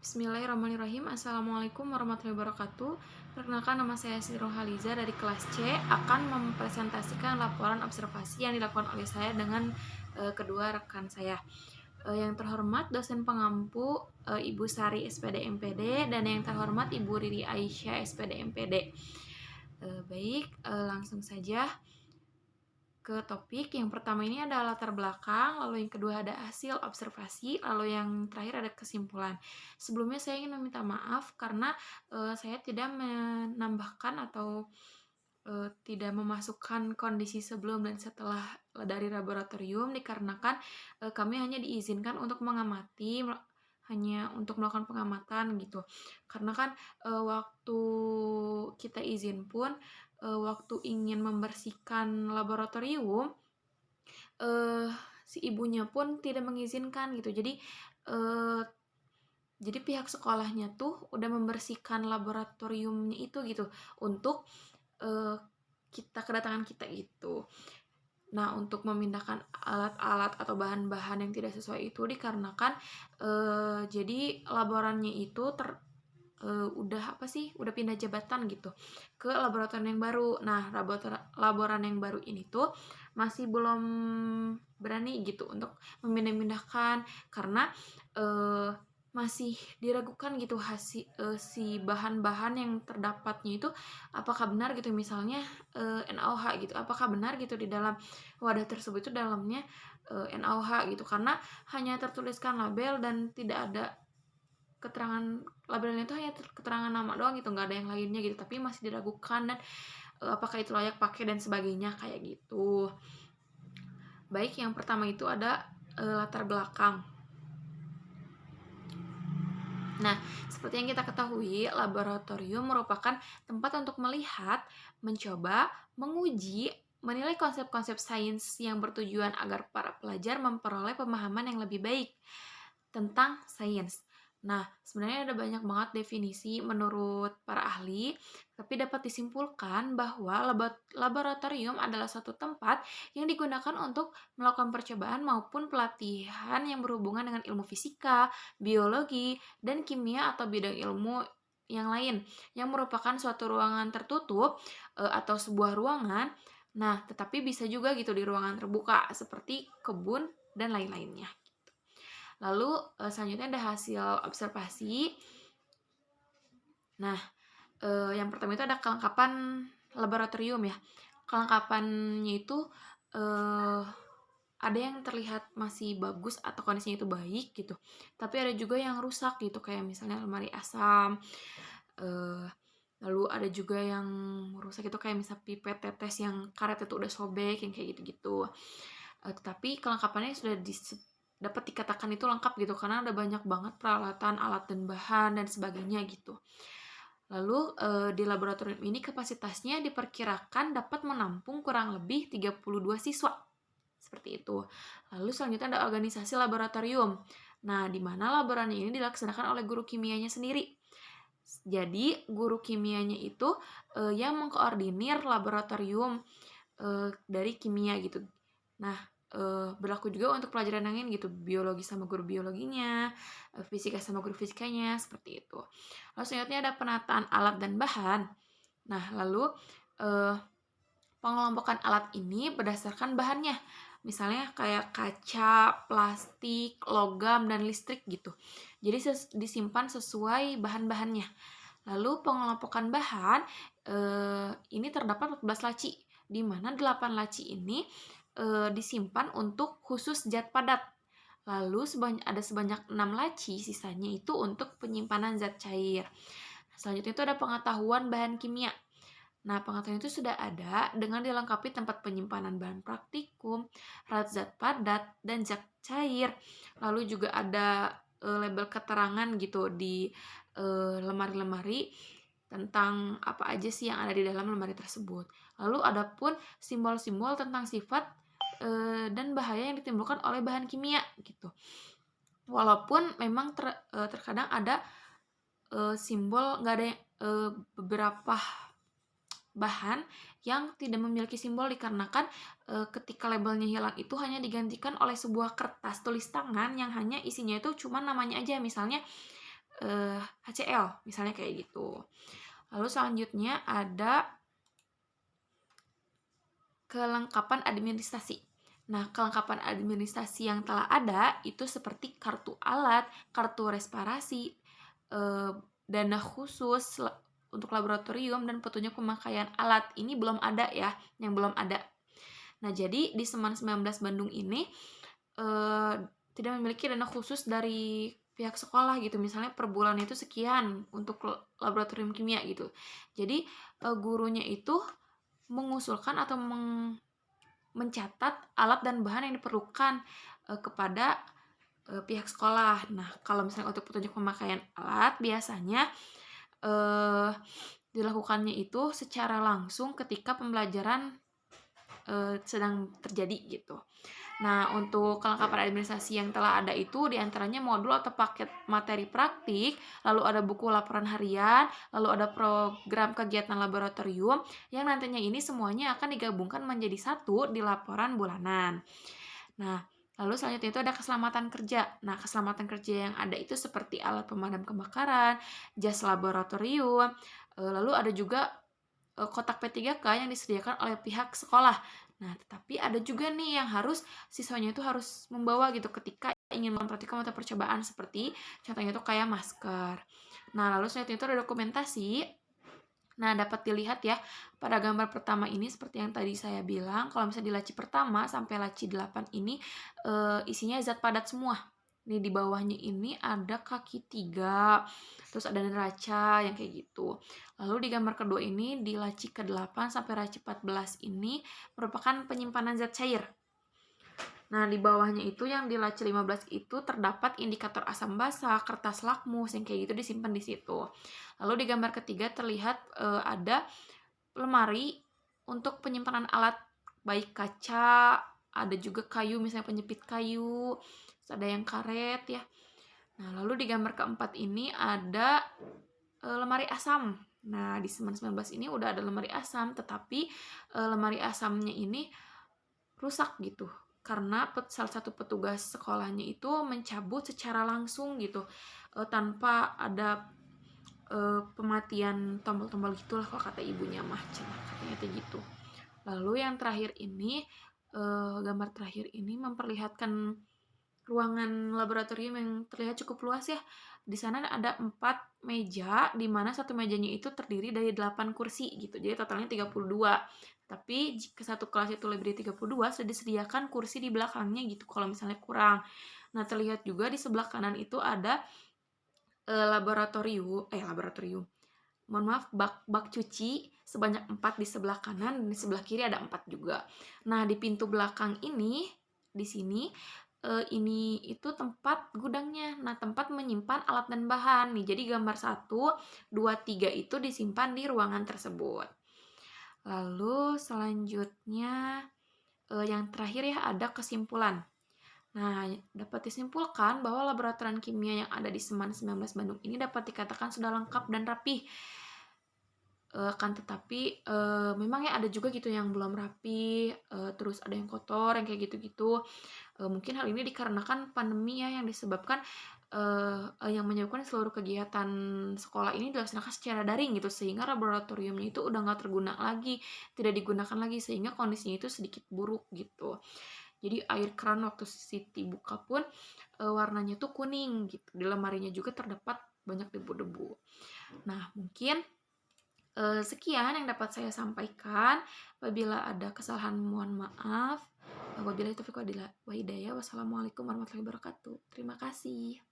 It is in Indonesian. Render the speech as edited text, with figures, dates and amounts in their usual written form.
Bismillahirrahmanirrahim. Assalamualaikum warahmatullahi wabarakatuh. Perkenalkan, nama saya Sri Rohaliza dari kelas C, akan mempresentasikan laporan observasi yang dilakukan oleh saya dengan kedua rekan saya. Yang terhormat dosen pengampu Ibu Sari SPD MPD, dan yang terhormat Ibu Riri Aisyah SPD MPD. Baik, langsung saja ke topik. Yang pertama ini ada latar belakang, lalu yang kedua ada hasil observasi, lalu yang terakhir ada kesimpulan. Sebelumnya saya ingin meminta maaf karena saya tidak menambahkan atau tidak memasukkan kondisi sebelum dan setelah dari laboratorium, dikarenakan kami hanya diizinkan untuk mengamati, hanya untuk melakukan pengamatan gitu. Karena kan waktu kita izin pun, waktu ingin membersihkan laboratorium, eh, si ibunya pun tidak mengizinkan gitu. Jadi pihak sekolahnya tuh udah membersihkan laboratoriumnya itu gitu untuk eh, kedatangan kita gitu. Nah, untuk memindahkan alat-alat atau bahan-bahan yang tidak sesuai itu dikarenakan jadi laborannya itu udah pindah jabatan gitu ke laboratorium yang baru. Nah, laboran yang baru ini tuh masih belum berani gitu untuk memindah-mindahkan karena eh, masih diragukan gitu si bahan-bahan yang terdapatnya itu apakah benar gitu, misalnya NaOH gitu, apakah benar gitu di dalam wadah tersebut itu dalamnya NaOH gitu, karena hanya tertuliskan label dan tidak ada keterangan. Labelnya itu hanya keterangan nama doang gitu, nggak ada yang lainnya gitu, tapi masih diragukan dan apakah itu layak pakai dan sebagainya kayak gitu. Baik, yang pertama itu ada latar belakang. Nah, seperti yang kita ketahui, laboratorium merupakan tempat untuk melihat, mencoba, menguji, menilai konsep-konsep sains yang bertujuan agar para pelajar memperoleh pemahaman yang lebih baik tentang sains. Nah, sebenarnya ada banyak banget definisi menurut para ahli, tapi dapat disimpulkan bahwa laboratorium adalah suatu tempat yang digunakan untuk melakukan percobaan maupun pelatihan yang berhubungan dengan ilmu fisika, biologi, dan kimia atau bidang ilmu yang lain, yang merupakan suatu ruangan tertutup atau sebuah ruangan. Nah, tetapi bisa juga gitu di ruangan terbuka seperti kebun dan lain-lainnya. Lalu selanjutnya ada hasil observasi. Nah, yang pertama itu ada kelengkapan laboratorium ya. Kelengkapannya itu eh, ada yang terlihat masih bagus atau kondisinya itu baik gitu. Tapi ada juga yang rusak gitu, kayak misalnya lemari asam. eh, Lalu ada juga yang rusak itu kayak misal pipet tetes yang karet itu udah sobek, yang kayak gitu-gitu. Tetapi kelengkapannya sudah dapat dikatakan itu lengkap gitu, karena ada banyak banget peralatan, alat dan bahan dan sebagainya gitu. Lalu di laboratorium ini kapasitasnya diperkirakan dapat menampung kurang lebih 32 siswa. Seperti itu. Lalu selanjutnya ada organisasi laboratorium. Nah, di mana laboran ini dilaksanakan oleh guru kimianya sendiri. Jadi, guru kimianya itu yang mengkoordinir laboratorium dari kimia gitu. Nah, berlaku juga untuk pelajaran yang lain gitu, biologi sama guru biologinya, fisika sama guru fisikanya, seperti itu. Lalu selanjutnya ada penataan alat dan bahan. Nah, lalu pengelompokan alat ini berdasarkan bahannya. Misalnya kayak kaca, plastik, logam, dan listrik gitu. Jadi disimpan sesuai bahan-bahannya. Lalu pengelompokan bahan, ini terdapat 14 laci, di mana 8 laci ini disimpan untuk khusus zat padat. Lalu ada sebanyak 6 laci, sisanya itu untuk penyimpanan zat cair. Selanjutnya itu ada pengetahuan bahan kimia. Nah, pengetahuan itu sudah ada dengan dilengkapi tempat penyimpanan bahan praktikum, zat padat, dan zat cair. Lalu juga ada label keterangan gitu di lemari-lemari tentang apa aja sih yang ada di dalam lemari tersebut. Lalu ada pun simbol-simbol tentang sifat dan bahaya yang ditimbulkan oleh bahan kimia gitu. Walaupun memang terkadang ada simbol, nggak ada beberapa bahan yang tidak memiliki simbol, dikarenakan ketika labelnya hilang itu hanya digantikan oleh sebuah kertas tulis tangan yang hanya isinya itu cuma namanya aja, misalnya HCL, misalnya kayak gitu. Lalu selanjutnya ada kelengkapan administrasi. Nah, kelengkapan administrasi yang telah ada itu seperti kartu alat, kartu respirasi, dana khusus untuk laboratorium, dan petunjuk pemakaian alat. Ini belum ada ya, yang belum ada. Nah, jadi di Seman 19 Bandung ini tidak memiliki dana khusus dari pihak sekolah gitu. Misalnya per bulan itu sekian untuk laboratorium kimia gitu. Jadi gurunya itu mengusulkan atau mencatat alat dan bahan yang diperlukan kepada pihak sekolah. Nah, kalau misalnya untuk petunjuk pemakaian alat biasanya dilakukannya itu secara langsung ketika pembelajaran sedang terjadi gitu. Nah, untuk kelengkapan administrasi yang telah ada itu diantaranya modul atau paket materi praktik, lalu ada buku laporan harian, lalu ada program kegiatan laboratorium, yang nantinya ini semuanya akan digabungkan menjadi satu di laporan bulanan. Nah, lalu selanjutnya itu ada keselamatan kerja. Nah, keselamatan kerja yang ada itu seperti alat pemadam kebakaran, jas laboratorium, lalu ada juga kotak P3K yang disediakan oleh pihak sekolah. Nah, tetapi ada juga nih yang harus siswanya itu harus membawa gitu ketika ingin melakukan praktikum atau percobaan, seperti contohnya itu kayak masker. Nah, lalu selanjutnya itu ada dokumentasi. Nah, dapat dilihat ya pada gambar pertama ini seperti yang tadi saya bilang, kalau misalnya di laci pertama sampai laci 8 ini isinya zat padat semua. Nih di bawahnya ini ada kaki 3, terus ada neraca yang kayak gitu. Lalu di gambar kedua ini di laci ke-8 sampai laci 14 ini merupakan penyimpanan zat cair. Nah, di bawahnya itu yang di laci 15 itu terdapat indikator asam basa, kertas lakmus yang kayak gitu disimpan di situ. Lalu di gambar ketiga terlihat ada lemari untuk penyimpanan alat, baik kaca, ada juga kayu, misalnya penyepit kayu, terus ada yang karet ya. Nah, lalu di gambar keempat ini ada lemari asam. Nah, di Semen 19 ini udah ada lemari asam, tetapi lemari asamnya ini rusak gitu. Karena salah satu petugas sekolahnya itu mencabut secara langsung gitu, tanpa ada pematian tombol-tombol gitulah kalau kata ibunya mah, katanya kayak gitu. Lalu yang terakhir ini, gambar terakhir ini memperlihatkan ruangan laboratorium yang terlihat cukup luas ya. Di sana ada 4 meja, di mana satu mejanya itu terdiri dari 8 kursi gitu. Jadi totalnya 32. Tapi jika satu kelas itu lebih dari 32, sudah disediakan kursi di belakangnya gitu kalau misalnya kurang. Nah, terlihat juga di sebelah kanan itu ada laboratorium. Mohon maaf, bak cuci sebanyak 4 di sebelah kanan, dan di sebelah kiri ada 4 juga. Nah, di pintu belakang ini, di sini ini itu tempat gudangnya. Nah, tempat menyimpan alat dan bahan nih. Jadi gambar 1, 2, 3 itu disimpan di ruangan tersebut. Lalu selanjutnya yang terakhir ya ada kesimpulan. Nah, dapat disimpulkan bahwa laboratorium kimia yang ada di Seman 19 Bandung ini dapat dikatakan sudah lengkap dan rapih. Kan tetapi memang ya ada juga gitu yang belum rapi, terus ada yang kotor, yang kayak gitu-gitu. Mungkin hal ini dikarenakan pandemi ya, yang disebabkan yang menyebabkan seluruh kegiatan sekolah ini dilaksanakan secara daring gitu, sehingga laboratoriumnya itu udah nggak terguna lagi, tidak digunakan lagi, sehingga kondisinya itu sedikit buruk gitu. Jadi air keran waktu Siti buka pun warnanya tuh kuning gitu. Di lemarinya juga terdapat banyak debu-debu. Nah, mungkin sekian yang dapat saya sampaikan. Apabila ada kesalahan mohon maaf. Wabillahi taufiq wa hidayah. Wassalamualaikum warahmatullahi wabarakatuh. Terima kasih.